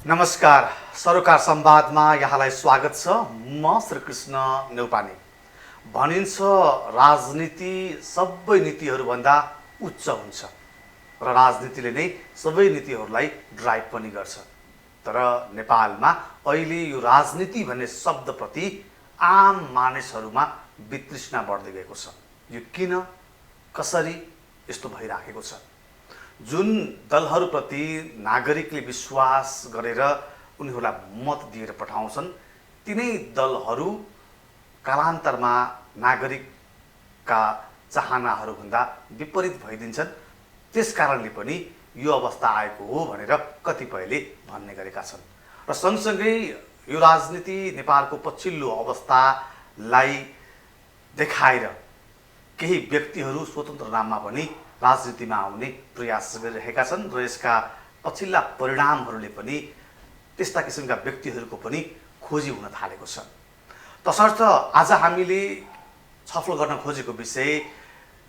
नमस्कार, सरोकार संवादमा यहाँलाई स्वागत छ। म श्रीकृष्ण नेउपाने। भनिन्छ राजनीति सबै नीतिहरूभन्दा उच्च हुन्छ र राजनीतिले नै सबै नीतिहरूलाई ड्राइभ पनि गर्छ। तर नेपालमा अहिले यो राजनीति भन्ने शब्दप्रति आम मानिसहरूमा वितृष्णा बढ्दै गएको छ। यो किन कसरी यस्तो भइराखेको छ? जुन दलहरूप्रति नागरिकले विश्वास गरेर उनीहरूलाई मत दिएर पठाउँछन्, तिनै दलहरू कालान्तरमा नागरिकका चाहनाहरूभन्दा विपरीत भइदिन्छन्। त्यस कारणले पनि यो अवस्था आएको हो भनेर कतिपयले भन्ने गरेका छन्। र सँगसँगै यो राजनीति नेपालको पछिल्लो अवस्थालाई देखाएर केही व्यक्तिहरू स्वतन्त्र नाममा पनि राजनीतिमा आउने प्रयास गरिरहेका छन् र यसका पछिल्ला परिणामहरूले पनि त्यस्ता किसिमका व्यक्तिहरूको पनि खोजी हुन थालेको छ। तसर्थ आज हामीले छलफल गर्न खोजेको विषय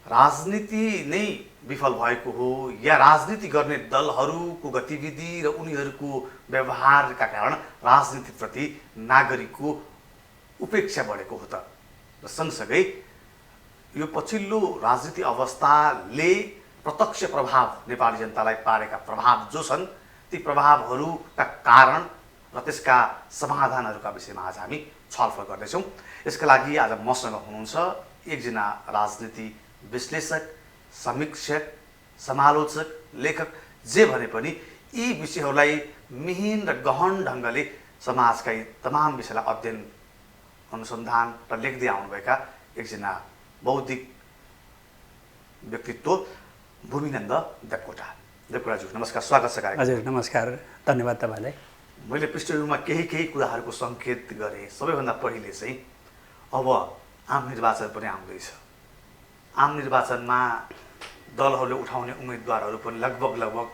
राजनीति नै विफल भएको हो या राजनीति गर्ने दलहरूको गतिविधि र उनीहरूको व्यवहारका कारण राजनीतिप्रति नागरिकको उपेक्षा बढेको हो त। र सँगसँगै यो पछिल्लो राजनीति अवस्थाले प्रत्यक्ष प्रभाव नेपाली जनतालाई पारेका प्रभाव जो छन्, ती प्रभावहरूका कारण र त्यसका समाधानहरूका विषयमा आज हामी छलफल गर्दैछौँ। यसका लागि आज मसँग हुनुहुन्छ एकजना राजनीति विश्लेषक, समीक्षक, समालोचक, लेखक, जे भने पनि यी विषयहरूलाई मिहिन र गहन ढङ्गले समाजका तमाम विषयलाई अध्ययन, अनुसन्धान र लेख्दै आउनुभएका एकजना बौद्धिक व्यक्तित्व भूमिनन्द देवकोटा। देवकोटाज्यू नमस्कार, स्वागत छ कार्यक्रममा। हजुर नमस्कार, धन्यवाद तपाईँलाई। मैले पृष्ठभूमिमा केही कुराहरूको सङ्केत गरेँ। सबैभन्दा पहिले चाहिँ अब आम निर्वाचन पनि आउँदैछ। आम निर्वाचनमा दलहरूले उठाउने उम्मेदवारहरू पनि लगभग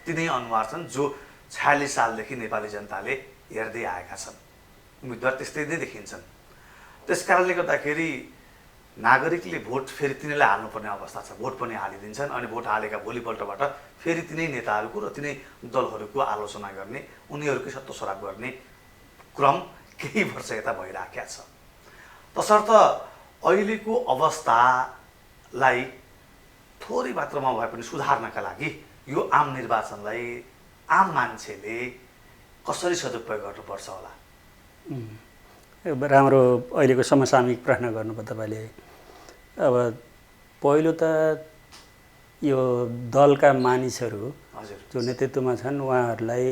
तिनै अनुहार छन् जो 46 सालदेखि नेपाली जनताले हेर्दै आएका छन्। उम्मेदवार त्यस्तै नै देखिन्छन्। त्यस कारणले गर्दाखेरि नागरिकले भोट फेरि तिनीलाई हाल्नुपर्ने अवस्था छ। भोट पनि हालिदिन्छन् अनि भोट हालेका भोलिपल्टबाट फेरि तिनै नेताहरूको र तिनै दलहरूको आलोचना गर्ने, उनीहरूकै सत्तासराप गर्ने क्रम केही वर्ष यता भइराखेको छ। तसर्थ अहिलेको अवस्थालाई थोरै मात्रामा भए पनि सुधार्नका लागि यो आम निर्वाचनलाई आम मान्छेले कसरी सदुपयोग गर्नुपर्छ होला? राम्रो अहिलेको समसामयिक प्रश्न गर्नुभयो तपाईँले। अब पहिलो त यो दलका मानिसहरू जो नेतृत्वमा छन् उहाँहरूलाई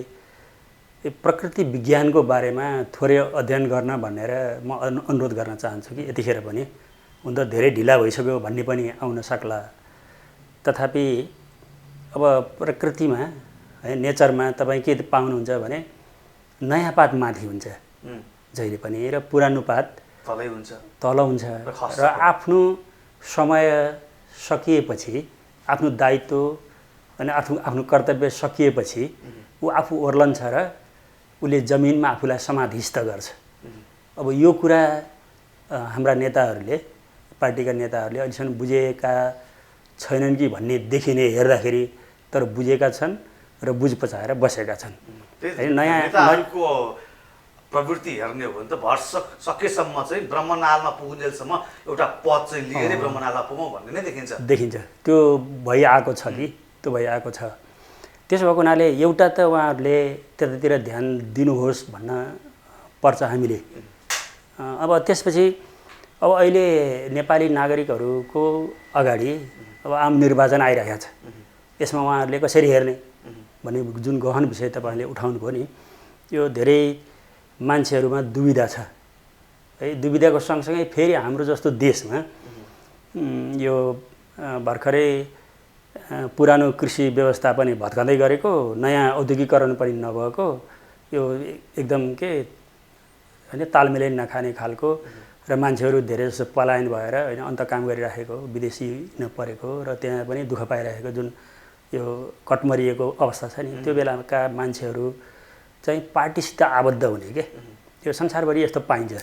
प्रकृति विज्ञानको बारेमा थोरै अध्ययन गर्न भनेर म अनुरोध गर्न चाहन्छु कि यतिखेर पनि हुन त धेरै ढिला भइसक्यो भन्ने पनि आउन सक्ला। तथापि अब प्रकृतिमा है, नेचरमा तपाईँ के पाउनुहुन्छ भने नयाँ पात माथि हुन्छ जहिले पनि र पुरानो पात तल हुन्छ र आफ्नो समय सकिएपछि, आफ्नो दायित्व अनि आफ्नो कर्तव्य सकिएपछि ऊ आफू ओर्लन्छ र उसले जमिनमा आफूलाई समाधिस्थ गर्छ। अब यो कुरा हाम्रा नेताहरूले, पार्टीका नेताहरूले अहिलेसम्म बुझेका छैनन् कि भन्ने देखिने हेर्दाखेरि, तर बुझेका छन् र बुझ पचाएर बसेका छन्। नयाँ प्रवृत्ति हेर्ने हो भने त भर सकेसम्म चाहिँ ब्रह्मनालमा पुग्नेसम्म एउटा पद चाहिँ लिएरै ब्रह्मनालमा पुगौँ भन्ने नै देखिन्छ। त्यो भइआएको छ कि त्यो भइआएको छ। त्यसो भएको हुनाले एउटा त उहाँहरूले त्यतातिर ध्यान दिनुहोस् भन्न पर्छ हामीले। अब त्यसपछि अब अहिले नेपाली नागरिकहरूको अगाडि अब आम निर्वाचन आइरहेको छ। यसमा उहाँहरूले कसरी हेर्ने भन्ने जुन गहन विषय तपाईँले उठाउनुभयो नि, यो धेरै मान्छेहरूमा दुविधा छ है। दुविधाको सँगसँगै फेरि हाम्रो जस्तो देशमा यो भर्खरै पुरानो कृषि व्यवस्था पनि भत्काउँदै गरेको, नयाँ औद्योगिकरण पनि नभएको, यो एकदम के होइन तालमेलै नखाने खालको र मान्छेहरू धेरै जस्तो पलायन भएर होइन अन्त काम गरिराखेको, विदेशी नपरेको र त्यहाँ पनि दुःख पाइरहेको जुन यो कटमरिएको अवस्था छ नि, त्यो बेलाका मान्छेहरू चाहिँ पार्टीसित आबद्ध हुने के त्यो संसारभरि यस्तो पाइन्छ।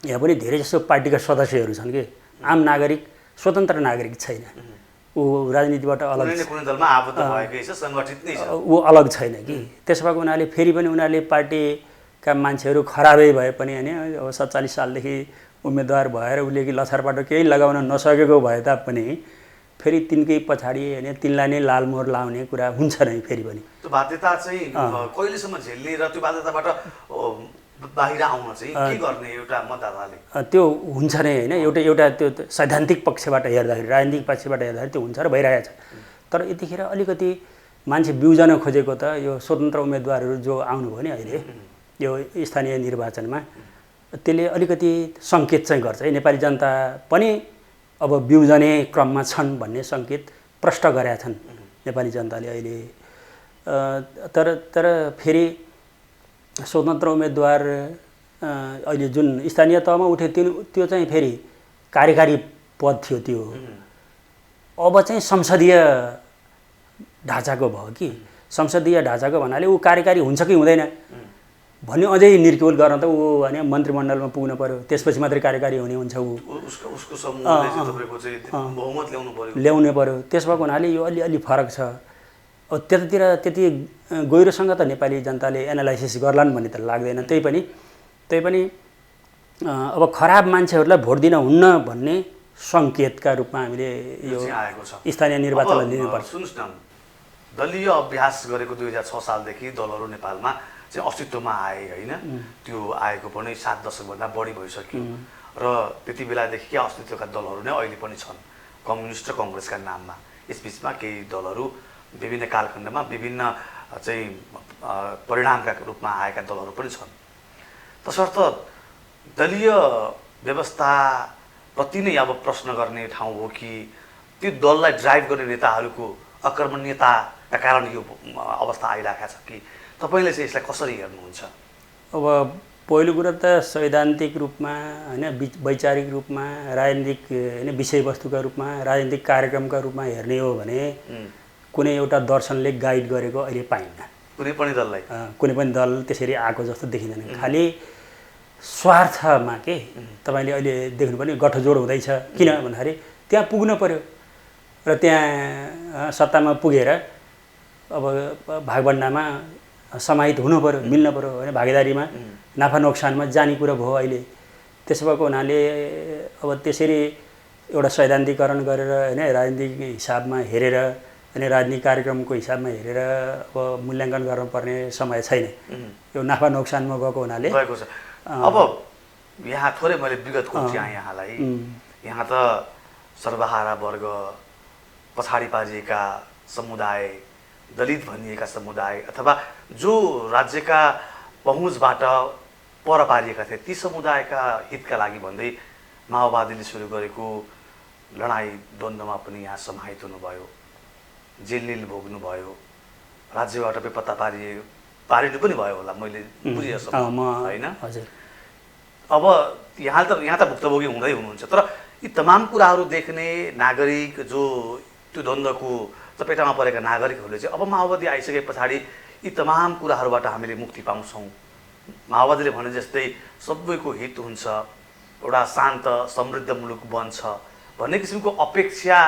यहाँ पनि धेरै जसो पार्टीका सदस्यहरू छन् कि आम नागरिक, स्वतन्त्र नागरिक छैन। ऊ राजनीतिबाट अलग कुनै न कुनै दलमा आबद्ध भएकै छ, सङ्गठित नै छ। ऊ अलग छैन कि। त्यसो भएको हुनाले फेरि पनि उनीहरूले पार्टीका मान्छेहरू खराबै भए पनि होइन, अब 47 सालदेखि उम्मेदवार भएर उसले कि लछारबाट केही लगाउन नसकेको भए तापनि फेरि तिनकै पछाडि होइन तिनलाई नै लालमोहर लाउने कुरा हुन्छ नै फेरि पनि। त्यो बाध्यता चाहिँ कहिलेसम्म झेल्ने र त्यो बाध्यताबाट बाहिर आउन चाहिँ के गर्ने एउटा मतदाताले? त्यो हुन्छ नै होइन, एउटा त्यो सैद्धान्तिक पक्षबाट हेर्दाखेरि, राजनीतिक पक्षबाट हेर्दाखेरि त्यो हुन्छ र भइरहेको छ। तर यतिखेर अलिकति मान्छे बिउजन खोजेको त यो स्वतन्त्र उम्मेदवारहरू जो आउनुभयो नि अहिले यो स्थानीय निर्वाचनमा, त्यसले अलिकति सङ्केत चाहिँ गर्छ है, नेपाली जनता पनि अब बिउजने क्रममा छन् भन्ने सङ्केत प्रष्ट गरेका छन् नेपाली जनताले अहिले। तर फेरि स्वतन्त्र उम्मेदवार अहिले जुन स्थानीय तहमा उठ्यो त्यो चाहिँ फेरि कार्यकारी पद थियो त्यो। अब चाहिँ संसदीय ढाँचाको भयो कि, संसदीय ढाँचाको भन्नाले ऊ कार्यकारी हुन्छ कि हुँदैन भन्ने अझै निर्क्युल गर्न त ऊ होइन मन्त्रीमण्डलमा पुग्नु पर्यो, त्यसपछि मात्रै कार्यकारी हुने हुन्छ। उसको समूहले चाहिँ तपाईको चाहिँ बहुमत ल्याउनु पर्यो। त्यस भएको हुनाले यो अलि फरक छ। त्यतातिर त्यति गहिरोसँग त नेपाली जनताले एनालाइसिस गर्लान् भन्ने त लाग्दैन। त्यही पनि अब खराब मान्छेहरूलाई भोट दिन हुन्न भन्ने सङ्केतका रूपमा हामीले यो स्थानीय निर्वाचनलाई लिनुपर्छ। सुन्नुहोस् न, दलीय अभ्यास गरेको 2006 सालदेखि दलहरू नेपालमा चाहिँ अस्तित्वमा आए होइन, त्यो आएको पनि 7 दशकभन्दा बढी भइसक्यो र त्यति बेलादेखि क्या अस्तित्वका दलहरू नै अहिले पनि छन्, कम्युनिस्ट र कङ्ग्रेसका नाममा। यसबिचमा केही दलहरू विभिन्न कालखण्डमा विभिन्न चाहिँ परिणामका रूपमा आएका दलहरू पनि छन्। तसर्थ दलीय व्यवस्थाप्रति नै अब प्रश्न गर्ने ठाउँ हो कि त्यो दललाई ड्राइभ गर्ने नेताहरूको अकर्मण्यताका कारण यो अवस्था आइरहेको छ कि तपाईँले चाहिँ यसलाई कसरी हेर्नुहुन्छ? अब पहिलो कुरा त सैद्धान्तिक रूपमा होइन, वैचारिक रूपमा, राजनीतिक होइन विषयवस्तुका रूपमा, राजनीतिक कार्यक्रमका रूपमा हेर्ने हो भने कुनै एउटा दर्शनले गाइड गरेको अहिले पाइन्न कुनै पनि दललाई। कुनै पनि दल त्यसरी आएको जस्तो देखिँदैन। खालि स्वार्थमा के तपाईँले अहिले देख्नुपर्ने गठजोड हुँदैछ। किन भन्दाखेरि त्यहाँ पुग्नु पर्यो र त्यहाँ सत्तामा पुगेर अब भागभण्डामा समाहित हुनु पर्यो, मिल्नु पर्यो होइन, भागीदारीमा नाफा नोक्सानमा जाने कुरा भयो अहिले। त्यसो भएको हुनाले अब त्यसरी एउटा सैद्धान्तिकरण गरेर होइन राजनीतिक हिसाबमा हेरेर अनि राजनीतिक कार्यक्रमको हिसाबमा हेरेर अब मूल्याङ्कन गर्नुपर्ने समय छैन। यो नाफा नोक्सानमा गएको हुनाले गएको छ। अब यहाँ थोरै मैले विगतको यहाँलाई यहाँ त सर्वहारा वर्ग, पछाडि पारिएका समुदाय, दलित भनिएका समुदाय अथवा जो राज्यका पहुँचबाट पर पारिएका थिए ती समुदायका हितका लागि भन्दै माओवादीले सुरु गरेको लडाइँ द्वन्द्वमा पनि यहाँ समाहित हुनुभयो, जेल भोग्नुभयो, राज्यबाट बेपत्ता पारिनु पनि भयो होला मैले बुझेसम्म होइन। अब यहाँ त भुक्तभोगी हुँदै हुनुहुन्छ। तर यी तमाम कुराहरू देख्ने नागरिक जो त्यो द्वन्द्वको चपेटामा परेका नागरिकहरूले चाहिँ अब माओवादी आइसके पछाडि यी तमाम कुराहरूबाट हामीले मुक्ति पाउँछौँ, माओवादीले भने जस्तै सबैको हित हुन्छ, एउटा शान्त समृद्ध मुलुक बन्छ भन्ने किसिमको अपेक्षा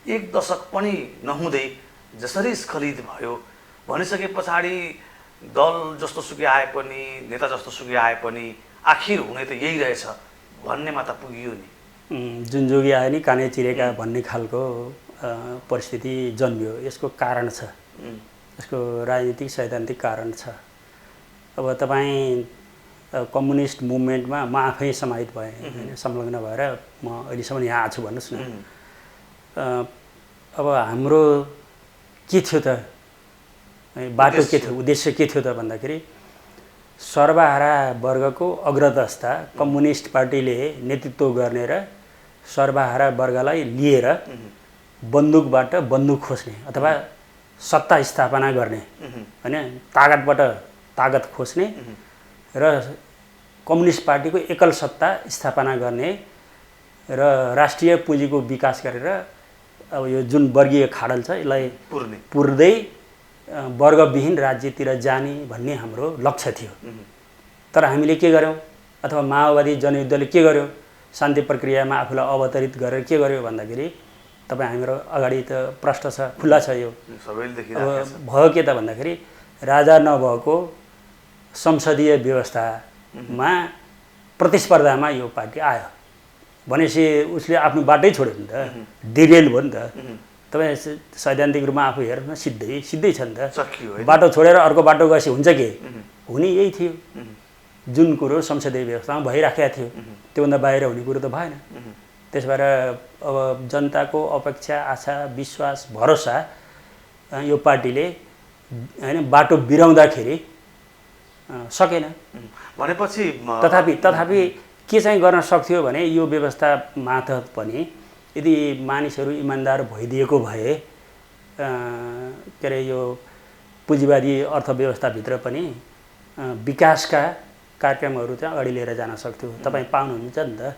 1 दशक पनि नहुँदै जसरी स्खलित भयो भनिसके पछाडि दल जस्तो सुकै आए पनि, नेता जस्तो सुकै आए पनि आखिर हुने त यही रहेछ भन्नेमा त पुगियो नि। जुन जोगी आयो नि कानै चिरेका भन्ने खालको परिस्थिति जन्मियो। यसको कारण छ, यसको राजनीतिक सैद्धान्तिक कारण छ। अब तपाईँ कम्युनिस्ट मुभमेन्टमा म आफै समाहित भएँ होइन, संलग्न भएर म अहिलेसम्म यहाँ आएको छु भन्नुहोस् न। अब हाम्रो के थियो त बाटो, के थियो उद्देश्य, के थियो त भन्दाखेरि सर्वहारा वर्गको अग्रदस्ता कम्युनिस्ट पार्टीले नेतृत्व गर्ने र सर्वहारा वर्गलाई लिएर बन्दुकबाट बन्दुक खोज्ने अथवा सत्ता स्थापना गर्ने होइन, तागतबाट तागत खोज्ने र कम्युनिस्ट पार्टीको एकल सत्ता स्थापना गर्ने र राष्ट्रिय पुँजीको विकास गरेर अब यो जुन वर्गीय खाडल छ यसलाई पुर्दै वर्गविहीन राज्यतिर जाने भन्ने हाम्रो लक्ष्य थियो। तर हामीले के गर्यौँ अथवा माओवादी जनयुद्धले के गर्यो, शान्ति प्रक्रियामा आफूलाई अवतरित गरेर के गर्यो भन्दाखेरि तपाईँ हाम्रो अगाडि त प्रश्न छ, खुल्ला छ यो। सबैले देखिरहेको छ। अब भयो के त भन्दाखेरि राजा नभएको संसदीय व्यवस्थामा प्रतिस्पर्धामा यो पार्टी आयो भनेपछि उसले आफ्नो बाटै छोड्यो नि त, डिरेल भयो नि त। तपाईँ सैद्धान्तिक रूपमा आफू हेर्नु न, सिधै छ नि त। बाटो छोडेर अर्को बाटो गएपछि हुन्छ के? हुने यही थियो जुन कुरो संसदीय व्यवस्थामा भइराखेको थियो, त्योभन्दा बाहिर हुने कुरो त भएन। त्यस भएर अब जनताको अपेक्षा, आशा, विश्वास, भरोसा यो पार्टीले होइन बाटो बिराउँदाखेरि सकेन। भनेपछि तथापि के चाहिँ गर्न सक्थ्यो भने यो व्यवस्था मातहत पनि यदि मानिसहरू इमान्दार भइदिएको भए के अरे यो पुँजीवादी अर्थव्यवस्थाभित्र पनि विकासका कार्यक्रमहरू चाहिँ अगाडि लिएर जान सक्थ्यो। तपाईँ पाउनुहुन्छ नि त,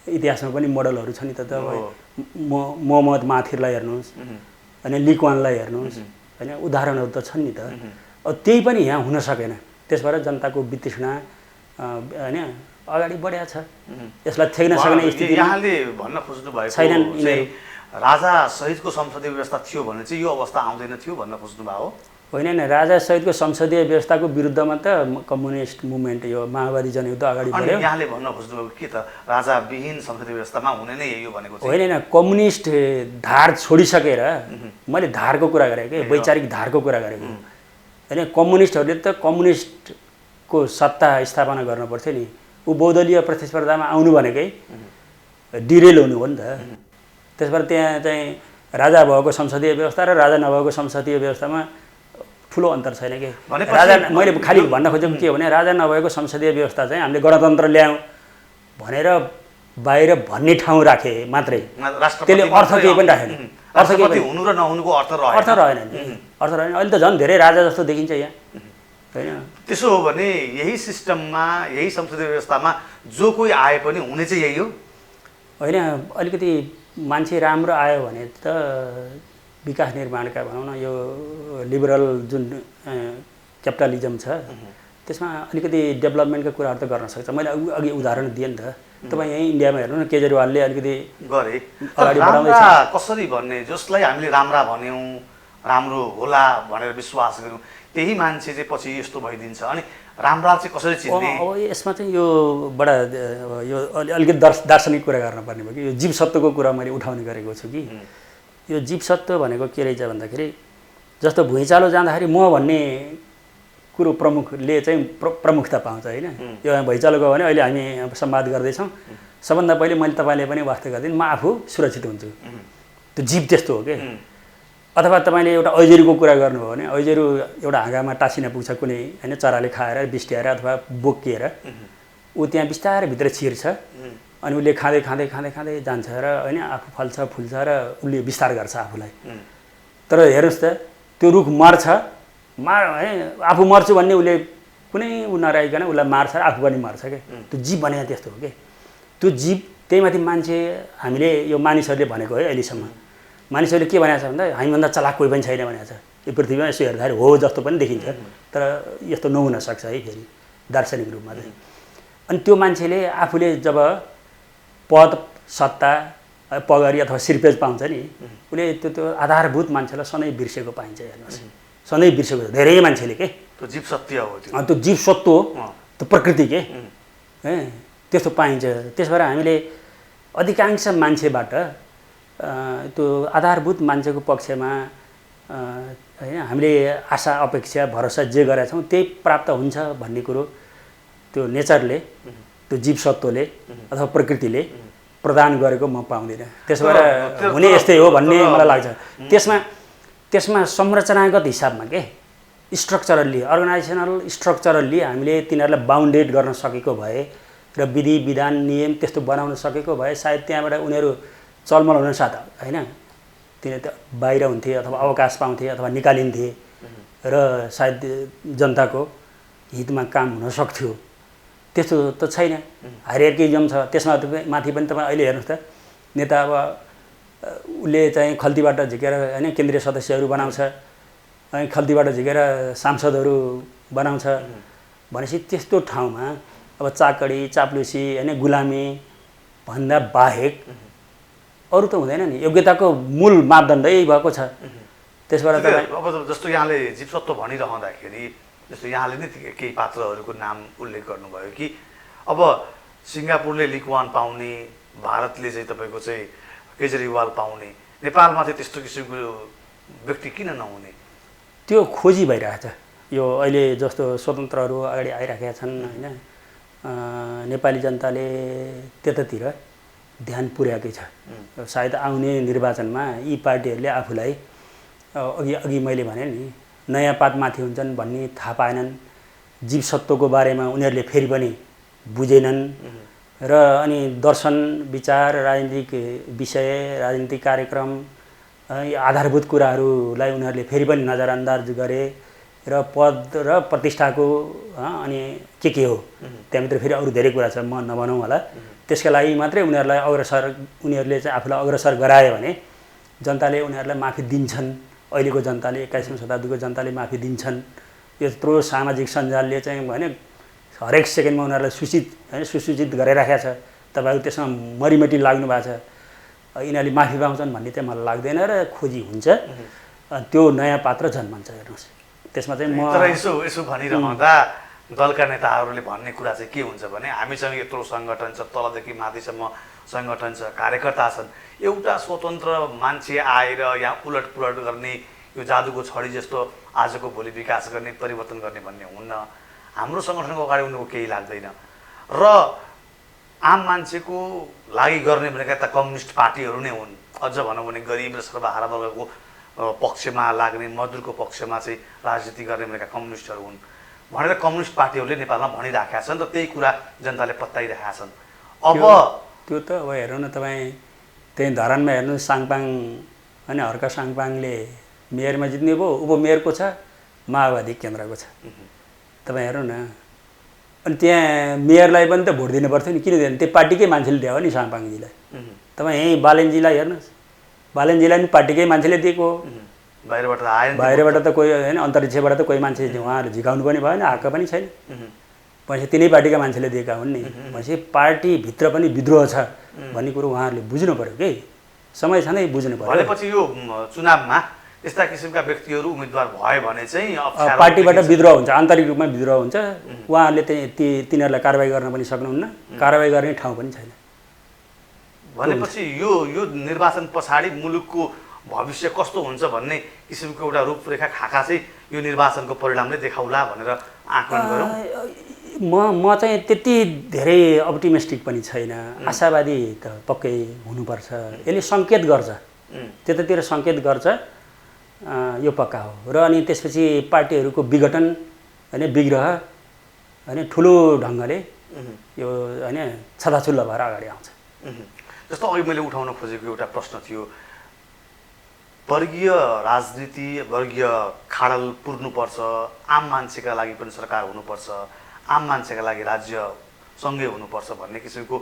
इतिहासमा पनि मोडलहरू छ नि त। मोहम्मद माथिरलाई हेर्नुहोस्, होइन लिक्वानलाई हेर्नुहोस्, होइन उदाहरणहरू त छन् नि त। अब त्यही पनि यहाँ हुन सकेन। त्यस भएर जनताको वितृष्णा होइन अगाडि बढ्या छ। यसलाई थ्याक्न सक्ने स्थिति यहाँले भन्न खोज्नु भएको छैनन्। राजा सहितको संसदीय व्यवस्था थियो भने चाहिँ यो अवस्था आउँदैन थियो भन्न खोज्नु भएको होइन। राजा सहितको संसदीय व्यवस्थाको विरुद्धमा त कम्युनिस्ट मुभमेन्ट यो माओवादी जनयुद्ध अगाडि बढ्यो। यहाँले भन्न खोज्नुभएको के त राजा विहीन संसदीय व्यवस्थामा हुने नै यही हो भनेको होइन। कम्युनिस्ट धार छोडिसकेर मैले धारको कुरा गरेको कि वैचारिक धारको कुरा गरेको होइन। कम्युनिस्टहरूले त कम्युनिस्टको सत्ता स्थापना गर्नुपर्थ्यो नि। ऊ बहुदलीय प्रतिस्पर्धामा आउनु भनेकै डिरेल हुनु हो नि त। त्यस भएर त्यहाँ चाहिँ राजा भएको संसदीय व्यवस्था र राजा नभएको संसदीय व्यवस्थामा ठुलो अन्तर छैन कि। राजा मैले खालि भन्न खोजेको के हो भने राजा नभएको संसदीय व्यवस्था चाहिँ हामीले गणतन्त्र ल्यायौँ भनेर बाहिर भन्ने ठाउँ राखे मात्रै, त्यसले अर्थ केही पनि राखेन। अर्थ केही पनि हुनु र नहुनुको अर्थ रहेन नि। अर्थ रहेन। अहिले त झन् धेरै राजा जस्तो देखिन्छ यहाँ होइन। त्यसो हो भने यही सिस्टममा, यही संसदीय व्यवस्थामा जो कोही आए पनि हुने चाहिँ यही हो होइन। अलिकति मान्छे राम्रो आयो भने त विकास निर्माणका भनौँ न यो लिबरल जुन क्यापिटलिजम छ त्यसमा अलिकति डेभलपमेन्टका कुराहरू त गर्न सक्छ। मैले अघि उदाहरण दिएँ नि त। तपाईँ यहीँ इन्डियामा हेर्नु न, केजरीवालले अलिकति गरे अगाडि बढाउँदैछ। कसरी भन्ने? जसलाई हामीले राम्रा भन्यौँ, राम्रो होला भनेर विश्वास गऱ्यौँ, त्यही मान्छे चाहिँ पछि यस्तो भइदिन्छ। अनि राम्रा चाहिँ कसरी चिन्ने? अब यसमा चाहिँ यो बडा यो अलिकति दार्शनिक कुरा गर्नुपर्ने भयो कि यो जीवसत्वको कुरा मैले उठाउने गरेको छु कि यो जीवसत्व भनेको के रहेछ भन्दाखेरि जस्तो भुइँचालो जाँदाखेरि म भन्ने कुरो प्रमुखले चाहिँ प्रमुखता पाउँछ होइन। यो भुइँचालो गयो भने अहिले हामी संवाद गर्दैछौँ, सबभन्दा पहिले मैले तपाईँले पनि वास्ता गरिदिनु, म आफू सुरक्षित हुन्छु। त्यो जीव त्यस्तो हो कि। अथवा तपाईँले एउटा ऐजेरूको कुरा गर्नुभयो भने ऐजेरू एउटा हाँगामा टाँसिन पुग्छ कुनै होइन, चराले खाएर बिस्ट्याएर अथवा बोकिएर ऊ त्यहाँ बिस्तारै भित्र छिर्छ अनि उसले खाँदै खाँदै खाँदै खाँदै जान्छ र होइन आफू फल्छ फुल्छ र उसले विस्तार गर्छ आफूलाई। तर हेर्नुहोस् त त्यो रुख मर्छ, है आफू मर्छु भन्ने उसले कुनै ऊ नराइकन उसलाई मार्छ र आफू पनि मर्छ क्या। त्यो जीव भने त्यस्तो हो कि। त्यो जीव त्यही माथि मान्छे हामीले यो मानिसहरूले भनेको है अहिलेसम्म मानिसहरूले के भनेको छ भन्दा हामीभन्दा चलाक कोही पनि छैन भनेको छ यो पृथ्वीमा। यसो हेर्दाखेरि हो जस्तो पनि देखिन्छ तर यस्तो नहुन सक्छ है फेरि दार्शनिक रूपमा चाहिँ। अनि त्यो मान्छेले आफूले जब पद सत्ता पगरी अथवा सिर्पेज पाउँछ नि उसले त्यो आधारभूत मान्छेलाई सधैँ बिर्सेको पाइन्छ। हेर्नुहोस् सधैँ बिर्सेको छ धेरै मान्छेले के। त्यो जीव सत्य हो, त्यो जीव सत्व हो, त्यो प्रकृति के त्यस्तो पाइन्छ। त्यस भएर हामीले अधिकांश मान्छेबाट त्यो आधारभूत मान्छेको पक्षमा होइन हामीले आशा अपेक्षा भरोसा जे गरेका छौँ त्यही प्राप्त हुन्छ भन्ने कुरो त्यो नेचरले, त्यो जीवसत्वले अथवा प्रकृतिले प्रदान गरेको म पाउँदिनँ। त्यसो भएर हुने यस्तै हो भन्ने मलाई लाग्छ। त्यसमा संरचनागत हिसाबमा के स्ट्रक्चरल्ली अर्गनाइजेसनल स्ट्रक्चरल्ली हामीले तिनीहरूलाई बााउन्डेड गर्न सकेको भए र विधि विधान नियम त्यस्तो बनाउन सकेको भए सायद त्यहाँबाट उनीहरू चलमल हुन साथ होइन तिनीहरू त बाहिर हुन्थे अथवा अवकाश पाउँथे अथवा निकालिन्थे र सायद जनताको हितमा काम हुन सक्थ्यो। त्यस्तो त छैन। हायरार्किजम छ त्यसमा माथि पनि तपाईँ अहिले हेर्नुहोस् त नेता अब उसले चाहिँ खल्तीबाट झिकेर होइन केन्द्रीय सदस्यहरू बनाउँछ अनि खल्तीबाट झिकेर सांसदहरू बनाउँछ भनेपछि त्यस्तो ठाउँमा अब चाकडी चाप्लुसी होइन गुलामी भन्दा बाहेक अरू त हुँदैन नि। योग्यताको मूल मापदण्ड यही भएको छ। त्यसबाट अब जस्तो यहाँले जीवसत्व भनिरहँदाखेरि जस्तो यहाँले नै केही पात्रहरूको नाम उल्लेख गर्नुभयो कि अब सिङ्गापुरले लिग 1 पाउने, भारतले चाहिँ तपाईँको चाहिँ केजरीवाल पाउने, नेपालमा चाहिँ त्यस्तो किसिमको व्यक्ति किन नहुने? त्यो खोजी भइरहेछ। यो अहिले जस्तो स्वतन्त्रहरू अगाडि आइराखेका छन् होइन, नेपाली जनताले त्यतातिर ध्यान पुर्याएकै छ। सायद आउने निर्वाचनमा यी पार्टीहरूले आफूलाई अघि मैले भने नि नयाँ पातमाथि हुन्छन् भन्ने थाहा पाएनन्। जीवसत्वको बारेमा उनीहरूले फेरि पनि बुझेनन् र अनि दर्शन, विचार, राजनीतिक विषय, राजनीतिक कार्यक्रम, आधारभूत कुराहरूलाई उनीहरूले फेरि पनि नजरअन्दाज गरे र पद र प्रतिष्ठाको अनि के हो त्यहाँभित्र फेरि अरू धेरै कुरा छ, म नभनौँ होला। त्यसका लागि मात्रै उनीहरूले चाहिँ आफूलाई अग्रसर गरायो भने जनताले उनीहरूलाई माफी दिन्छन्। अहिलेको जनताले, 21औं शताब्दीको जनताले माफी दिन्छन्। यत्रो सामाजिक सञ्जालले चाहिँ भने हरेक सेकेन्डमा उनीहरूलाई सुसूचित गरिराखेको छ। तपाईँहरू त्यसमा मरिमटी लाग्नु भएको छ, यिनीहरूले माफी पाउँछन् भन्ने चाहिँ मलाई लाग्दैन र खोजी हुन्छ, त्यो नयाँ पात्र जन्मन्छ। हेर्नुहोस् त्यसमा चाहिँ म तर यसो भनिरहँदा दलका नेताहरूले भन्ने कुरा चाहिँ के हुन्छ भने हामीसँग यत्रो सङ्गठन छ, तलदेखि माथिसम्म सङ्गठन छ, कार्यकर्ता छन्, एउटा स्वतन्त्र मान्छे आएर यहाँ उलटपुलट गर्ने, यो जादुको छडी जस्तो आजको भोलि विकास गर्ने, परिवर्तन गर्ने भन्ने हुन्न। हाम्रो सङ्गठनको अगाडि उनीहरूको केही लाग्दैन र आम मान्छेको लागि गर्ने भनेका त कम्युनिस्ट पार्टीहरू नै हुन्। अझ भनौँ भने गरिब र सर्वहारा वर्गको पक्षमा लाग्ने, मजदुरको पक्षमा चाहिँ राजनीति गर्ने भनेका कम्युनिस्टहरू हुन् भनेर कम्युनिस्ट पार्टीहरूले नेपालमा भनिराखेका छन् र त्यही कुरा जनताले पत्याइरहेका छन्। अब त्यो त अब हेर्नु न तपाईँ, त्यही धरानमा हेर्नु साङपाङ होइन, हर्क साङपाङले मेयरमा जित्ने भयो, उपमेयरको छ, माओवादी केन्द्रको छ। तपाईँ हेर्नु न, अनि त्यहाँ मेयरलाई पनि त भोट दिनु पर्थ्यो नि, किन दिएन? त्यो पार्टीकै मान्छेले दियो नि साङपाङजीलाई। तपाईँ यहीँ बालेनजीलाई हेर्नुहोस्, बालेनजीलाई पनि पार्टीकै मान्छेले दिएको हो। बाहिरबाट आएन, बाहिरबाट त कोही होइन, अन्तरिक्षबाट त कोही मान्छे उहाँहरू झिकाउनु पनि भएन, आएको पनि छैन। भनेपछि तिनै पार्टीका मान्छेले दिएका हुन् नि। भनेपछि पार्टीभित्र पनि विद्रोह छ भन्ने कुरो उहाँहरूले बुझ्नु पऱ्यो कि, समय छँदै बुझ्नु पऱ्यो। भनेपछि यो चुनावमा यस्ता किसिमका व्यक्तिहरू उम्मेदवार भयो भने चाहिँ पार्टीबाट विद्रोह हुन्छ, आन्तरिक रूपमा विद्रोह हुन्छ। उहाँहरूले तिनीहरूलाई कारवाही गर्न पनि सक्नुहुन्न, कारवाही गर्ने ठाउँ पनि छैन। भनेपछि यो निर्वाचन पछाडि मुलुकको भविष्य कस्तो हुन्छ भन्ने किसिमको एउटा रूपरेखा खाका चाहिँ यो निर्वाचनको परिणामले देखाउला भनेर आकलन गरौँ। म चाहिँ त्यति धेरै अप्टिमिस्टिक पनि छैन, आशावादी त पक्कै हुनुपर्छ। यसले सङ्केत गर्छ, त्यतातिर सङ्केत गर्छ, यो पक्का हो। र अनि त्यसपछि पार्टीहरूको विघटन होइन, विग्रह होइन, ठुलो ढङ्गले यो होइन छताछुल्लो भएर अगाडि आउँछ। जस्तो अघि मैले उठाउन खोजेको एउटा प्रश्न थियो, वर्गीय राजनीति, वर्गीय खाडल पुर्नुपर्छ, आम मान्छेका लागि पनि सरकार हुनुपर्छ, आम मान्छेका लागि राज्य सँगै हुनुपर्छ भन्ने किसिमको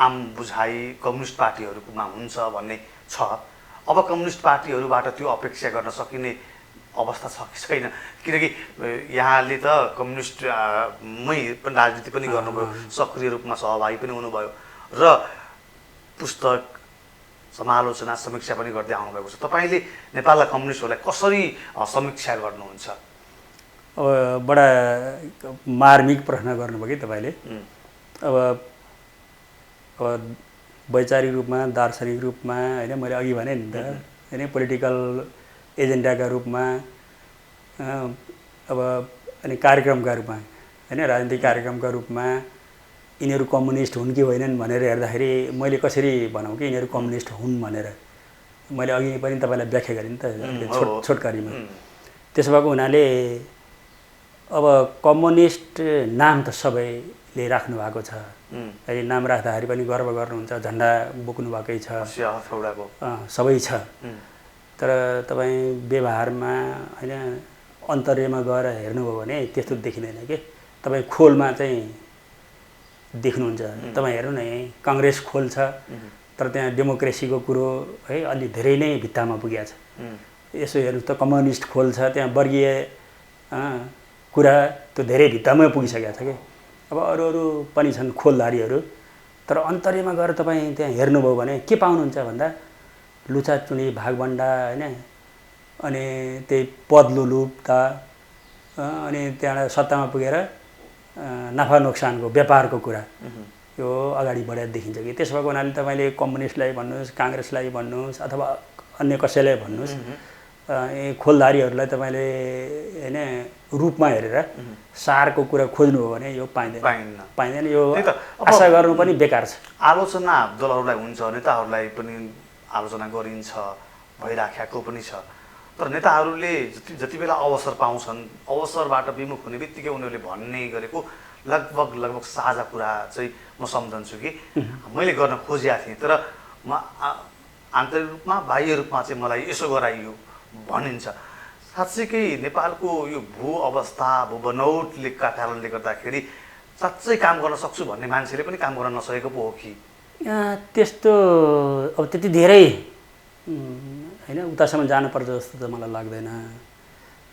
आम बुझाइ कम्युनिस्ट पार्टीहरूमा हुन्छ भन्ने छ। अब कम्युनिस्ट पार्टीहरूबाट त्यो अपेक्षा गर्न सकिने अवस्था छ कि छैन? किनकि यहाँले त कम्युनिस्टमै पनि राजनीति पनि गर्नुभयो, सक्रिय रूपमा सहभागी पनि हुनुभयो र पुस्तक, समालोचना, समीक्षा पनि गर्दै आउनुभएको छ। तपाईँले नेपालका कम्युनिस्टहरूलाई कसरी समीक्षा गर्नुहुन्छ? अब बडा मार्मिक प्रश्न गर्नुभयो कि तपाईँले। अब वैचारिक रूपमा, दार्शनिक रूपमा होइन, मैले अघि भने नि त होइन, पोलिटिकल एजेन्डाका रूपमा, अब अनि कार्यक्रमका रूपमा होइन, राजनीतिक कार्यक्रमका रूपमा यिनीहरू कम्युनिस्ट हुन् कि होइनन् भनेर हेर्दाखेरि मैले कसरी भनौँ कि यिनीहरू कम्युनिस्ट हुन् भनेर? मैले अघि पनि तपाईँलाई व्याख्या गरेँ नि त छोटकरीमा। त्यसो भएको हुनाले अब कम्युनिस्ट नाम त सबैले राख्नु भएको छ, अहिले नाम राख्दाखेरि पनि गर्व गर्नुहुन्छ, झन्डा बोक्नु भएकै छ, सबै छ। तर तपाईँ व्यवहारमा होइन अन्तर्यमा गएर हेर्नुभयो भने त्यस्तो देखिँदैन कि। तपाईँ खोलमा चाहिँ देख्नुहुन्छ। तपाईँ हेर्नु न, यहीँ काङ्ग्रेस खोल छ, तर त्यहाँ डेमोक्रेसीको कुरो है अलि धेरै नै भित्तामा पुगेको छ। यसो हेर्नुहोस् त, कम्युनिस्ट खोल छ, त्यहाँ वर्गीय कुरा त्यो धेरै भित्तामै पुगिसकेको छ कि। अब अरू पनि छन् खोलधारीहरू, तर अन्तर्यमा गएर तपाईँ त्यहाँ हेर्नुभयो भने के पाउनुहुन्छ भन्दा लुचाचुडी भागभन्डा होइन, अनि त्यही पद लुलुपता, अनि त्यहाँबाट सत्तामा पुगेर नाफा नोक्सानको व्यापारको कुरा यो अगाडि बढेर देखिन्छ कि। त्यसो भएको हुनाले तपाईँले कम्युनिस्टलाई भन्नुहोस्, काङ्ग्रेसलाई भन्नुहोस्, अथवा अन्य कसैलाई भन्नुहोस्, खोलधारीहरूलाई तपाईँले होइन रूपमा हेरेर सारको कुरा खोज्नुभयो भने यो पाइँदैन। यो आशा गर्नु पनि बेकार छ। आलोचना दलहरूलाई हुन्छ, नेताहरूलाई पनि आलोचना गरिन्छ, भइराखेको पनि छ। तर नेताहरूले जति बेला अवसर पाउँछन्, अवसरबाट विमुख हुने बित्तिकै उनीहरूले भन्ने गरेको लगभग साझा कुरा चाहिँ म सम्झन्छु कि मैले गर्न खोजेको थिएँ। तर म आन्तरिक रूपमा बाह्य रूपमा चाहिँ मलाई यसो गराइयो भनिन्छ। साँच्चैकै नेपालको यो भू अवस्था, भू बनौटले कारणले गर्दाखेरि साँच्चै काम गर्न सक्छु भन्ने मान्छेले पनि काम गर्न नसकेको पो हो कि? त्यस्तो अब त्यति धेरै होइन उतासम्म जानुपर्छ जस्तो त मलाई लाग्दैन।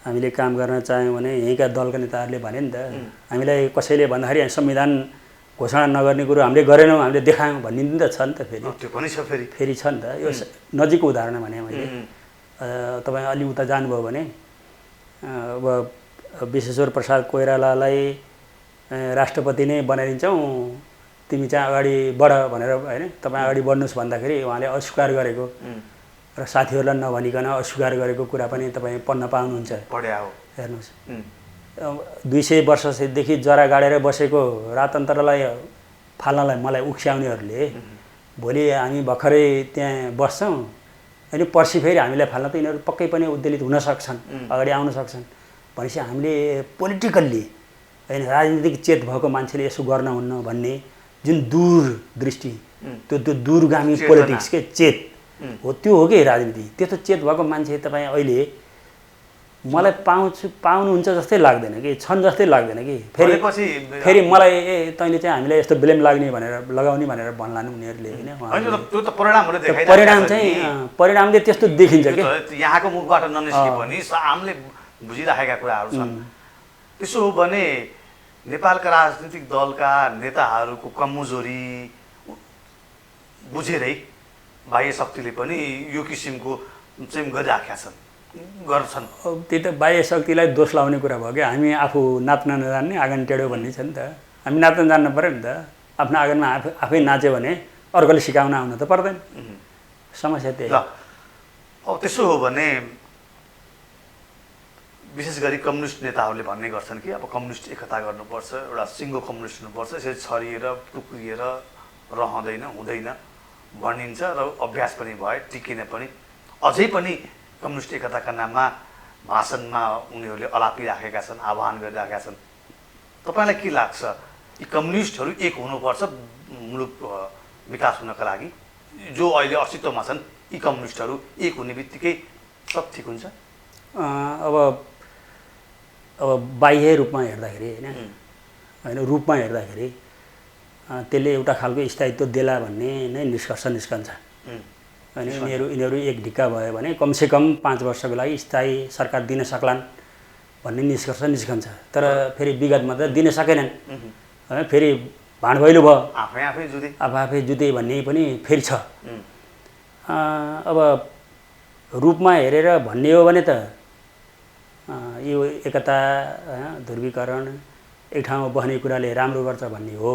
हामीले काम गर्न चाह्यौँ भने यहीँका दलका नेताहरूले भने नि त, हामीलाई कसैले भन्दाखेरि संविधान घोषणा नगर्ने कुरो हामीले गरेनौँ, हामीले देखायौँ भन्ने नि त छ नि त। त्यो पनि छ, फेरि छ नि त। यो नजिकको उदाहरण भने मैले तपाईँ अलि उता जानुभयो भने अब विश्वेश्वर प्रसाद कोइरालालाई राष्ट्रपति नै बनाइदिन्छौँ, तिमी चाहिँ अगाडि बढ भनेर होइन, तपाईँ अगाडि बढ्नुहोस् भन्दाखेरि उहाँले अस्वीकार गरेको र साथीहरूलाई नभनिकन अस्वीकार गरेको कुरा पनि तपाईँ पढ्न पाउनुहुन्छ। हेर्नुहोस्, 200 वर्षदेखि जरा गाडेर बसेको राजतन्त्रलाई फाल्नलाई मलाई उक्स्याउनेहरूले भोलि हामी भर्खरै त्यहाँ बस्छौँ अनि पर्सि फेरि हामीलाई फाल्न त यिनीहरू पक्कै पनि उद्वेलित हुन सक्छन्, अगाडि आउन सक्छन् भनेपछि हामीले पोलिटिकल्ली होइन राजनीतिक चेत भएको मान्छेले यसो गर्न हुन्न भन्ने जुन दूरदृष्टि, त्यो दूरगामी पोलिटिक्स के चेत हो, त्यो हो कि राजनीति। त्यस्तो चेत भएको मान्छे तपाईँ अहिले मलाई पाउनुहुन्छ जस्तै लाग्दैन कि, छन् जस्तै लाग्दैन कि। फेरि मलाई तैँले चाहिँ हामीलाई यस्तो ब्लेम लाग्ने भनेर लगाउने भनेर भन्लान् उनीहरूले होइन। परिणामले त्यस्तो देखिन्छ कि यहाँको मुखबाट ननिस्के पनि हामीले बुझिराखेका कुराहरू छन्। त्यसो हो भने नेपालका राजनीतिक दलका नेताहरूको कमजोरी बुझेरै बाह्य शक्तिले पनि यो किसिमको चाहिँ गरिराखेका गर्छन्। त्यही त बाह्य शक्तिलाई दोष लाउने कुरा भयो क्या। हामी आफू नाच्न नजान्ने आँगन टेढो भन्ने छ नि त। हामी नाच्न जान्नु पऱ्यो नि त। आफ्नो आँगनमा आफै नाच्यो भने अर्कोले सिकाउन आउन त पर्दैन। समस्या त्यही। अब त्यसो हो भने विशेष गरी कम्युनिस्ट नेताहरूले भन्ने गर्छन् कि अब कम्युनिस्ट एकता गर्नुपर्छ, एउटा सिङ्गो कम्युनिस्ट हुनुपर्छ, यसरी छरिएर टुक्रिएर रहँदैन, हुँदैन भनिन्छ र अभ्यास पनि भयो, टिकिन पनि। अझै पनि कम्युनिस्ट एकताका नाममा भाषणमा उनीहरूले अलापिराखेका छन्, आह्वान गरिराखेका छन्। तपाईँलाई के लाग्छ, यी कम्युनिस्टहरू एक हुनुपर्छ मुलुक विकास हुनका लागि? जो अहिले अस्तित्वमा छन् यी कम्युनिस्टहरू एक हुने बित्तिकै सब ठिक हुन्छ? अब बाह्य रूपमा हेर्दाखेरि होइन रूपमा हेर्दाखेरि त्यसले एउटा खालको स्थायित्व देला भन्ने नै निष्कर्ष निस्कन्छ। अनि यिनीहरू एक ढिक्का भयो भने कमसेकम 5 वर्षको लागि स्थायी सरकार दिन सक्लान् भन्ने निष्कर्ष निस्कन्छ। तर फेरि विगतमा त दिन सकेनन्, फेरि भाँडभैलो भयो, आफै जुते भन्ने पनि फेरि छ। अब रूपमा हेरेर भन्ने हो भने त यो एकता ध्रुवीकरण एक ठाउँमा बस्ने कुराले राम्रो गर्छ भन्ने हो।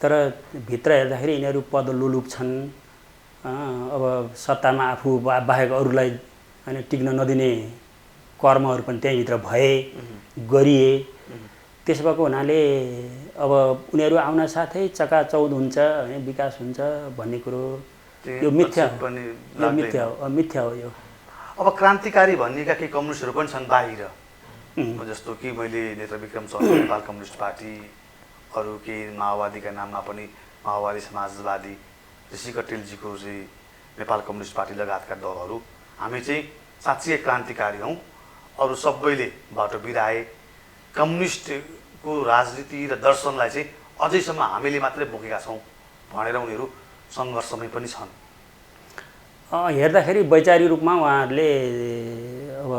तर भित्र हेर्दाखेरि यिनीहरू पद लुलुप छन्। अब सत्तामा आफू बाहेक अरूलाई होइन टिक्न नदिने कर्महरू पनि त्यहीँभित्र भए गरिए। त्यसो भएको हुनाले अब उनीहरू आउन साथै चकाचौध हुन्छ होइन, विकास हुन्छ भन्ने कुरो यो मिथ्या हो यो। अब क्रान्तिकारी भनिएका केही कम्युनिस्टहरू पनि छन् बाहिर, जस्तो कि मैले नेत्र विक्रम शर्मा नेपाल कम्युनिस्ट पार्टी, अरू केही माओवादीका नाममा पनि माओवादी समाजवादी, ऋषि कटेलजीको चाहिँ नेपाल कम्युनिस्ट पार्टी लगायतका दलहरू हामी चाहिँ साँच्चै क्रान्तिकारी हौँ, अरू सबैले बाटो बिराए, कम्युनिस्टको राजनीति र दर्शनलाई चाहिँ अझैसम्म हामीले मात्रै बोकेका छौँ भनेर उनीहरू सङ्घर्षमै पनि छन्। हेर्दाखेरि वैचारिक रूपमा उहाँहरूले अब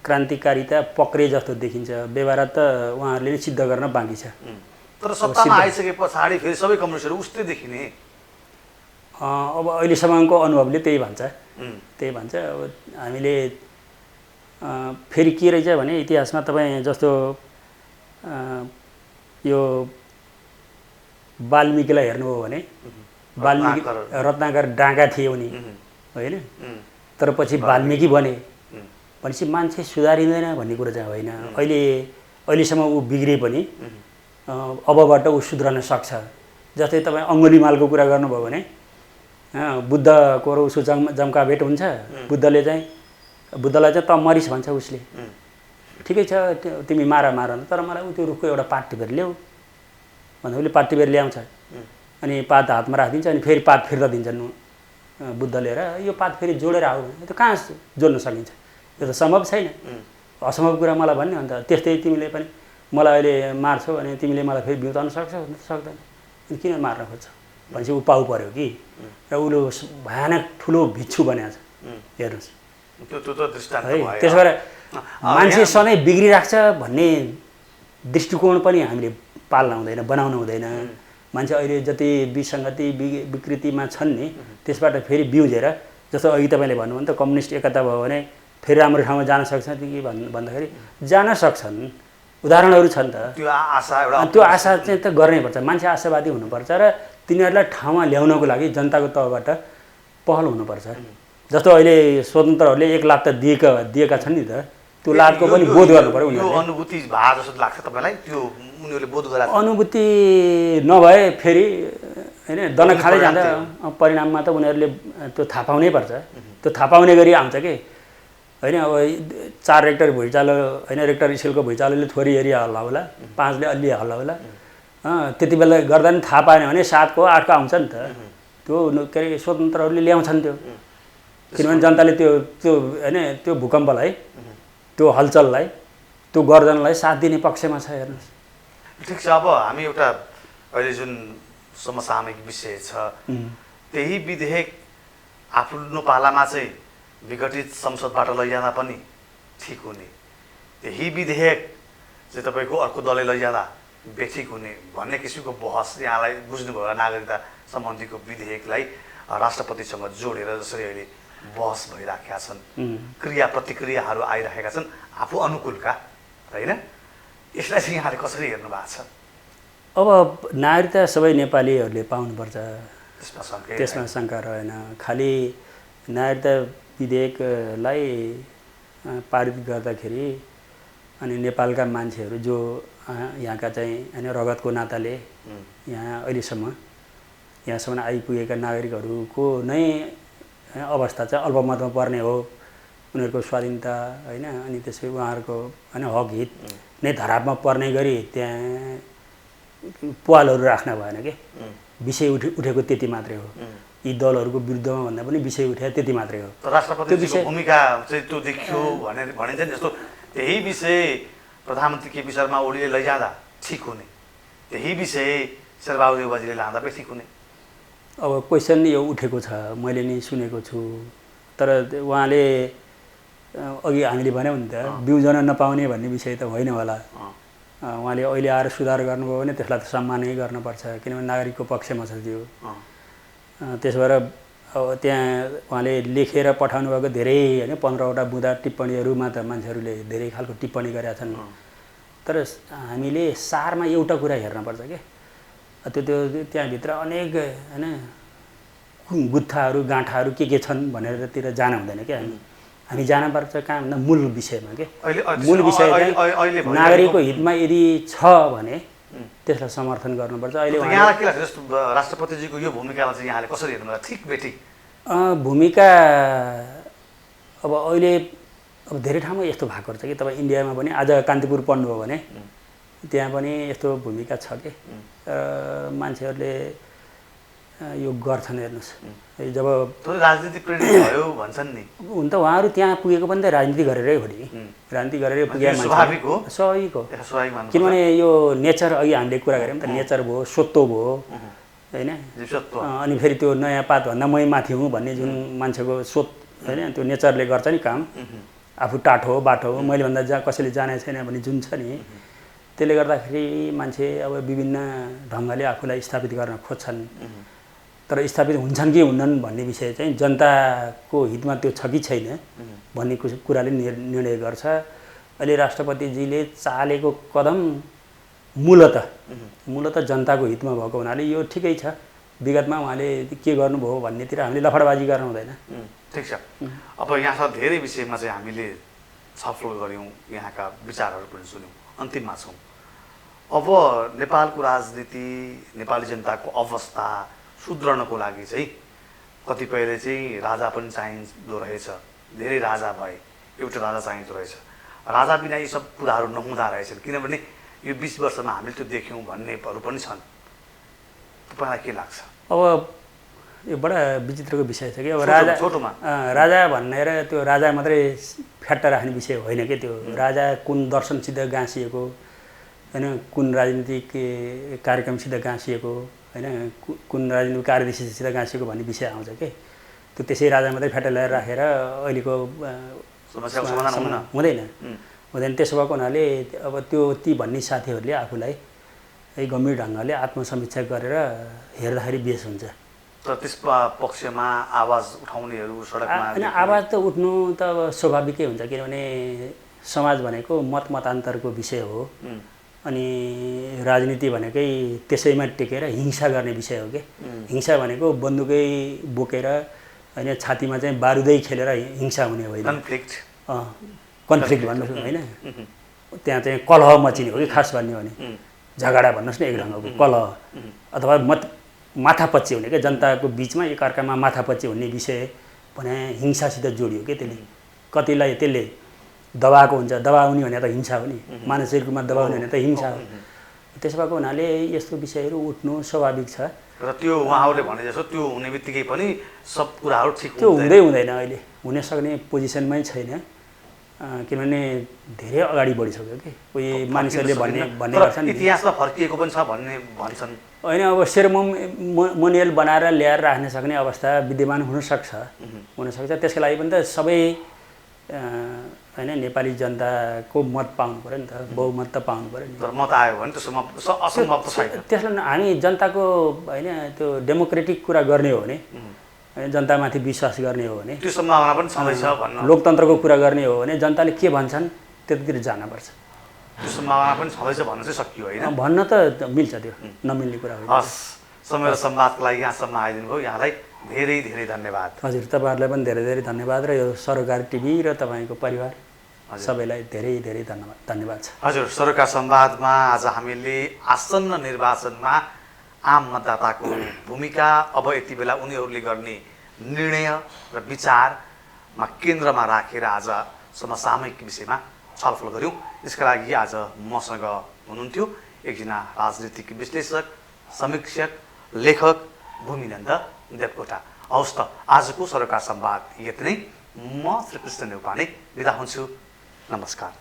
क्रान्तिकारिता पक्रे जस्तो देखिन्छ, व्यवहार त उहाँहरूले सिद्ध गर्न बाँकी छ। तर सत्तामा आइसके पछाडि फेरि सबै कम्युनिस्टहरू उस्तै देखिने। अब अहिलेसम्मको अनुभवले त्यही भन्छ। अब हामीले फेरि के रहेछ भने इतिहासमा तपाईँ जस्तो यो वाल्मिकीलाई हेर्नुभयो भने वाल्मिकी रत्नाकर डाँगा थिए उनी होइन, तर पछि वाल्मिकी बने भनेपछि मान्छे सुधारिँदैन भन्ने कुरा चाहिँ होइन। अहिलेसम्म ऊ बिग्रे पनि अबबाट ऊ सुध्रन सक्छ। जस्तै तपाईँ अङ्गुलीमालको कुरा गर्नुभयो भने बुद्धको र उसको जम्का भेट हुन्छ, बुद्धलाई चाहिँ त मरिस भन्छ उसले, ठिकै छ तिमी मार न, तर मलाई त्यो रुखको एउटा पात टिपेर ल्याऊ भन्दा उसले पात टिपेर ल्याउँछ, अनि पात हातमा राखिदिन्छ, अनि फेरि पात फिर्ता दिन्छन् बुद्धले, र यो पात फेरि जोडेर आऊ, त्यो कहाँ जोड्न सकिन्छ, यो त सम्भव छैन, असम्भव कुरा मलाई भन्ने। अन्त त्यस्तै तिमीले पनि मलाई अहिले मार्छौ अनि तिमीले मलाई फेरि बिउताउन सक्छौ भने त सक्दैन, अनि किन मार्न खोज्छौ भनेपछि ऊ पाउ पऱ्यो कि, र उसले भयानक ठुलो भिक्षु बनाएको छ हेर्नुहोस् है। त्यसो भएर मान्छे सधैँ बिग्रिरहेको छ भन्ने दृष्टिकोण पनि हामीले पाल्न हुँदैन, बनाउन हुँदैन। मान्छे अहिले जति विसङ्गति विकृतिमा छन् नि, त्यसबाट फेरि बिउजेर, जस्तो अघि तपाईँले भन्नुभयो नि त कम्युनिस्ट एकता भयो भने फेरि राम्रो ठाउँमा जान सक्छ कि भन्दाखेरि जान सक्छन्, उदाहरणहरू छन् त। त्यो आशा चाहिँ त गर्नैपर्छ, मान्छे आशावादी हुनुपर्छ र तिनीहरूलाई ठाउँमा ल्याउनको लागि जनताको तहबाट पहल हुनुपर्छ। जस्तो अहिले स्वतन्त्रहरूले 1 लाख त दिएका छन् नि त, त्यो लाभको पनि बोध गर्नु पर्यो उनीहरूले। यो अनुभूति भए जस्तो लाग्छ तपाईँलाई, त्यो उनीहरूले बोध गराएको अनुभूति नभए फेरि होइन दन खाँदै जाँदा परिणाममा त उनीहरूले त्यो थाहा पाउनै पर्छ, त्यो थाहा पाउने गरी आउँछ कि होइन। अब 4 रेक्टर भुइँचालो होइन, रेक्टर स्केलको भुइँचालोले थोरै एरिया हल्ला होला, 5ले अलि हल्ला होला, त्यति बेला गर्दा पनि थाहा पाएन भने 7को 8को आउँछ नि त। त्यो के अरे स्वतन्त्रहरूले ल्याउँछन् त्यो, किनभने जनताले त्यो होइन त्यो भूकम्पलाई, त्यो हलचललाई, त्यो गर्जनलाई साथ दिने पक्षमा छ हेर्नुहोस्। ठिक छ, अब हामी एउटा अहिले जुन समसामयिक विषय छ त्यही विधेयक आफ्नो पालामा चाहिँ विघटित संसदबाट लैजाँदा पनि ठिक हुने, त्यही विधेयक चाहिँ तपाईँको अर्को दलले लैजाँदा बेठिक हुने भन्ने किसिमको बहस यहाँलाई बुझ्नुभयो होला। नागरिकता सम्बन्धीको विधेयकलाई राष्ट्रपतिसँग जोडेर जसरी अहिले बहस भइराखेका छन्, क्रिया प्रतिक्रियाहरू आइरहेका छन् आफू अनुकूलका होइन, यसलाई चाहिँ यहाँले कसरी हेर्नु भएको छ? अब नागरिकता सबै नेपालीहरूले पाउनुपर्छ, त्यसमा शङ्का रहेन। खालि नागरिकता विधेयकलाई पारित गर्दाखेरि अनि नेपालका मान्छेहरू जो यहाँका चाहिँ होइन रगतको नाताले यहाँसम्म आइपुगेका नागरिकहरूको नै अवस्था चाहिँ अल्पमतमा पर्ने हो, उनीहरूको स्वाधीनता होइन, अनि त्यसै उहाँहरूको होइन हक हित नै धरापमा पर्ने गरी त्यहाँ पालहरू राख्न भएन कि, विषय उठेको त्यति मात्रै हो। यी दलहरूको विरुद्धमा भन्दा पनि विषय उठ्या त्यति मात्रै हो। राष्ट्रपतिको भूमिका चाहिँ त्यो देखियो भनिन्छ नि, जस्तो त्यही विषय प्रधानमन्त्री केपी शर्मा ओलीले लैजाँदा ठिक हुने, त्यही विषय शेरबहादुर देउवाजीले लाँदा पनि ठिक हुने। अब क्वेसन यो उठेको छ, मैले नि सुनेको छु, तर उहाँले अघि हामीले भन्यौँ नि त बिउजन नपाउने भन्ने विषय त होइन होला। उहाँले अहिले आएर सुधार गर्नुभयो भने त्यसलाई त सम्मानै गर्नुपर्छ, किनभने नागरिकको पक्षमा छ त्यो। त्यसो भएर अब त्यहाँ उहाँले लेखेर पठाउनु भएको धेरै होइन 15वटा बुँदा टिप्पणीहरूमा त मान्छेहरूले धेरै खालको टिप्पणी गरेका छन्, तर हामीले सारमा एउटा कुरा हेर्नुपर्छ कि त्यो त्यहाँभित्र अनेक होइन गुत्थाहरू गाँठाहरू के छन् भनेरतिर जान हुँदैन क्या। हामी जानपर्छ कहाँ भन्दा मूल विषयमा के, मूल विषय चाहिँ नागरिकको हितमा यदि छ भने त्यसलाई समर्थन गर्नुपर्छ। अहिले यहाँलाई के लाग्छ जस्तो राष्ट्रपतिजीको यो भूमिकालाई चाहिँ यहाँले कसरी हेर्नुभयो? ठिक बेठिक भूमिका अब अहिले अब धेरै ठाउँमा यस्तो भएको छ कि तपाईँ इन्डियामा पनि आज कान्तिपुर पढ्नुभयो भने त्यहाँ पनि यस्तो भूमिका छ कि मान्छेहरूले यो गर्छन् हेर्नुहोस्। जब राजनीति प्रेरित भयो भन्छन् नि, हुन त उहाँहरू त्यहाँ पुगेको पनि त राजनीति गरेरै हो नि, राजनीति गरेरै पुगे स्वाभाविक हो, किनभने यो नेचर अघि हामीले कुरा गऱ्यौँ त, नेचर भयो, स्वत्व भयो होइन, अनि फेरि त्यो नयाँ पातभन्दा मै माथि हुँ भन्ने जुन मान्छेको सोच होइन, त्यो नेचरले गर्छ नि काम, आफू टाठो हो बाटो हो, मैले भन्दा कसैले जाने छैन भन्ने जुन छ नि, त्यसले गर्दाखेरि मान्छे अब विभिन्न ढङ्गले आफूलाई स्थापित गर्न खोज्छन्, तर स्थापित हुन्छन् कि हुन्नन् भन्ने विषय चाहिँ जनताको हितमा त्यो छ कि छैन भन्ने कुराले निर्णय गर्छ। अहिले राष्ट्रपतिजीले चालेको कदम मूलत जनताको हितमा भएको हुनाले यो ठिकै छ। विगतमा उहाँले के गर्नुभयो भन्नेतिर हामीले लफडाबाजी गर्नु हुँदैन। ठिक छ। अब यहाँसँग धेरै विषयमा चाहिँ हामीले छलफल गऱ्यौँ, यहाँका विचारहरू पनि सुन्यौँ, अन्तिममा छौँ। अब नेपालको राजनीति, नेपाली जनताको अवस्था सुध्रनको लागि चाहिँ कतिपयले चाहिँ राजा पनि चाहिँदो रहेछ, धेरै राजा भए, एउटा राजा चाहिँदो रहेछ, राजा बिना यी सब कुराहरू नहुँदा रहेछन्, किनभने यो 20 वर्षमा हामीले त्यो देख्यौँ भन्नेहरू पनि छन्। तपाईँलाई के लाग्छ? अब यो बडा विचित्रको विषय छ कि अब राजा भनेर त्यो राजा मात्रै फ्याट्टा राख्ने विषय होइन कि त्यो राजा कुन दर्शनसित गाँसिएको होइन, कुन राजनीतिक कार्यक्रमसित गाँसिएको होइन, कुन राजनीतिक कार्यदृष्टिसित गाँसिएको भन्ने विषय आउँछ कि त्यो त्यसै राजा मात्रै फ्याट्टा ल्याएर राखेर अहिलेको समस्याको समाधान हुँदैन। त्यसो भएको हुनाले अब त्यो ती भन्ने साथीहरूले आफूलाई गम्भीर ढङ्गले आत्मसमीक्षा गरेर हेर्दाखेरि बेस हुन्छ। तर त्यस पक्षमा आवाज उठाउनेहरू सडकमा होइन, आवाज त उठ्नु त अब स्वाभाविकै हुन्छ, किनभने समाज भनेको मतान्तरको विषय हो अनि राजनीति भनेकै त्यसैमा टेकेर हिंसा गर्ने विषय हो कि। हिंसा भनेको बन्दुकै बोकेर होइन, छातीमा चाहिँ बारुदै खेलेर हिंसा हुने होइन, कन्फ्लिक्ट भन्नुहोस् होइन, त्यहाँ चाहिँ कलह मचिने हो कि खास भन्ने हो भने झगडा भन्नुहोस् न एक ढङ्गको कलह अथवा माथापच्ची हुने क्या, जनताको बिचमा एकअर्कामा माथापच्ची हुने विषय भने हिंसासित जोडियो कि त्यसले। कतिलाई त्यसले दबाएको हुन्छ, दबाउने भने त हिंसा हो नि, मानसिक रूपमा दबाउने भने त हिंसा हो। त्यसो भएको हुनाले यस्तो विषयहरू उठ्नु स्वाभाविक छ। र त्यो उहाँहरूले भने जस्तो त्यो हुने बित्तिकै पनि सब कुराहरू ठिक त्यो हुँदैन, अहिले हुन सक्ने पोजिसनमै छैन, किनभने धेरै अगाडि बढिसक्यो कि कोही मानिसहरूले भन्ने गर्छन् इतिहासमा फर्किएको पनि छ भन्छन् होइन। अब सेरेमोनियल बनाएर ल्याएर राख्न सक्ने अवस्था विद्यमान हुनसक्छ। त्यसको लागि पनि त सबै होइन नेपाली जनताको मत पाउनु पऱ्यो नि त, बहुमत त पाउनु पऱ्यो नि। तर मत आयो भने त्यसमा असम्भव त छैन। त्यसलाई हामी जनताको होइन त्यो डेमोक्रेटिक कुरा गर्ने हो भने, जनतामाथि विश्वास गर्ने हो भने, त्यो सम्भावना पनि छँदैछ भन्न, लोकतन्त्रको कुरा गर्ने हो भने जनताले के भन्छन् त्यतातिर जानुपर्छ। त्यो सम्भावना पनि छँदैछ भन्न चाहिँ सकियो होइन, भन्न त मिल्छ, त्यो नमिल्ने कुरा होइन। हस्, समय र संवादको लागि यहाँसम्म आइदिनु भयो, यहाँलाई धेरै धेरै धन्यवाद। हजुर, तपाईँहरूलाई पनि धेरै धेरै धन्यवाद र यो सरोकार टिभी र तपाईँको परिवार सबैलाई धेरै धेरै धन्यवाद छ। हजुर, सरोकार संवादमा आज हामीले आसन्न निर्वाचनमा आम मतदाताको भूमिका, अब यति बेला उनीहरूले गर्ने निर्णय र विचारमा केन्द्रमा राखेर आज समसामयिक विषयमा छलफल गऱ्यौँ। यसका लागि आज मसँग हुनुहुन्थ्यो एकजना राजनीतिक विश्लेषक, समीक्षक, लेखक भूमिनन्द देवकोटा। हवस् त, आजको सरोकार संवाद यति नै। म श्रीकृष्ण नेउपाने बिदा हुन्छु। नमस्कार।